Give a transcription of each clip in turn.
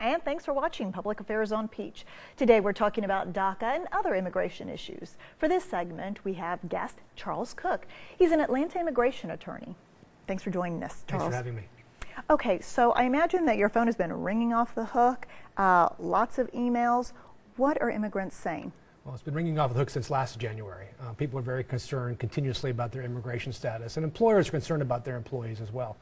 And thanks for watching Public Affairs on Peach. Today we're talking about DACA and other immigration issues. For this segment, we have guest Charles Cook. He's an Atlanta immigration attorney. Thanks for joining us, Charles. Thanks for having me. Okay, so I imagine that your phone has been ringing off the hook, lots of emails. What are immigrants saying? Well, it's been ringing off the hook since last January. People are very concerned continuously about their immigration status, and employers are concerned about their employees as well.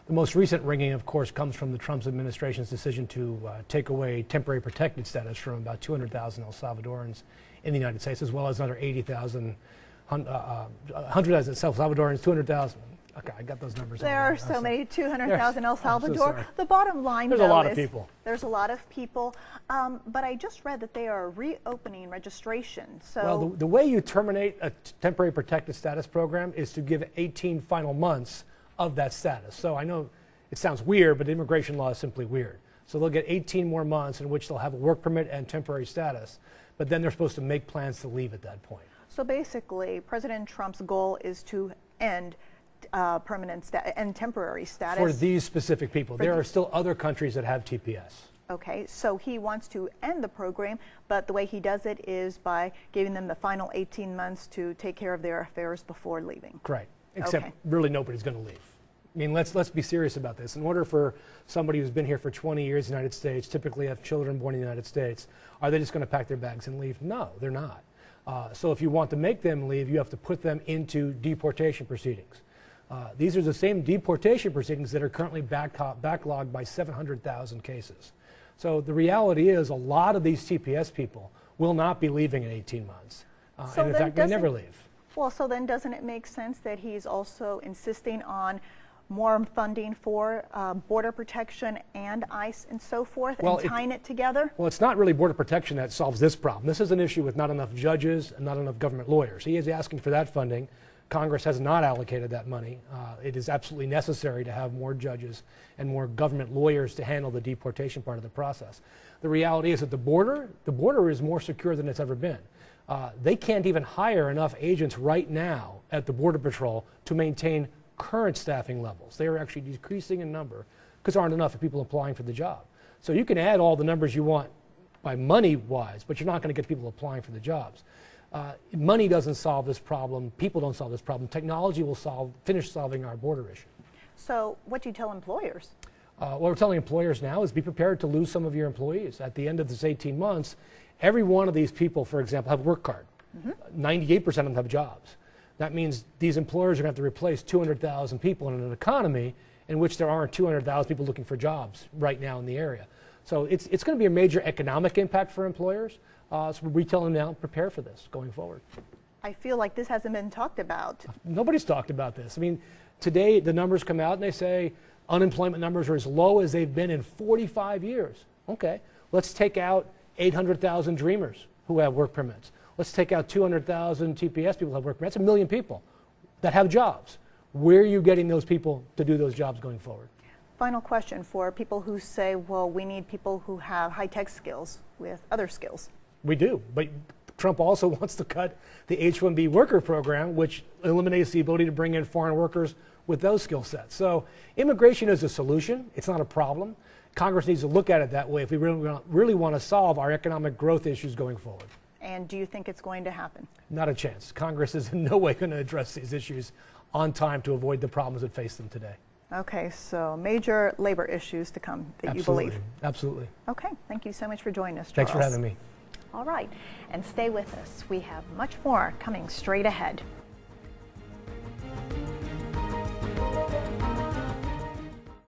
The most recent ringing, of course, comes from the Trump administration's decision to take away temporary protected status from about 200,000 El Salvadorans in the United States, as well as another 80,000, 100,000 El Salvadorans, 200,000. Okay, I got those numbers. There are so many, 200,000 El Salvador. The bottom line, there's a lot of people. There's a lot of people, but I just read that they are reopening registration. So, well, the way you terminate a temporary protected status program is to give 18 final months of that status. So I know it sounds weird, but immigration law is simply weird. So they'll get 18 more months in which they'll have a work permit and temporary status, but then they're supposed to make plans to leave at that point. So basically, President Trump's goal is to end permanent and temporary status. For these specific people. There are still other countries that have TPS. Okay, so he wants to end the program, but the way he does it is by giving them the final 18 months to take care of their affairs before leaving. Correct. Except really nobody's going to leave. I mean, let's be serious about this. In order for somebody who's been here for 20 years in the United States, typically have children born in the United States, are they just going to pack their bags and leave? No, they're not. So if you want to make them leave, you have to put them into deportation proceedings. These are the same deportation proceedings that are currently backlogged by 700,000 cases. So the reality is a lot of these TPS people will not be leaving in 18 months. And in fact, they never leave. Well, so then doesn't it make sense that he's also insisting on more funding for border protection and ICE and so forth, and tying it together? Well, it's not really border protection that solves this problem. This is an issue with not enough judges and not enough government lawyers. He is asking for that funding. Congress has not allocated that money. It is absolutely necessary to have more judges and more government lawyers to handle the deportation part of the process. The reality is that the border is more secure than it's ever been. They can't even hire enough agents right now at the Border Patrol to maintain current staffing levels. They are actually decreasing in number because there aren't enough people applying for the job. So you can add all the numbers you want by money-wise, but you're not going to get people applying for the jobs. Money doesn't solve this problem. People don't solve this problem. Technology will finish solving our border issue. So what do you tell employers? What we're telling employers now is be prepared to lose some of your employees. At the end of this 18 months, every one of these people, for example, have a work card. 98% of them have jobs. That means these employers are going to have to replace 200,000 people in an economy in which there aren't 200,000 people looking for jobs right now in the area. So it's going to be a major economic impact for employers. So we're telling them now, prepare for this going forward. I feel like this hasn't been talked about. Nobody's talked about this. I mean, today the numbers come out and they say unemployment numbers are as low as they've been in 45 years. Okay, let's take out 800,000 dreamers who have work permits. Let's take out 200,000 TPS people who have work permits. That's 1 million people that have jobs. Where are you getting those people to do those jobs going forward? Final question for people who say, well, we need people who have high-tech skills with other skills. We do, but Trump also wants to cut the H-1B worker program, which eliminates the ability to bring in foreign workers with those skill sets. So immigration is a solution. It's not a problem. Congress needs to look at it that way if we really want to solve our economic growth issues going forward. And do you think it's going to happen? Not a chance. Congress is in no way going to address these issues on time to avoid the problems that face them today. Okay, so major labor issues to come that you believe. Absolutely. Okay, thank you so much for joining us, Charles. Thanks for having me. All right, and stay with us. We have much more coming straight ahead.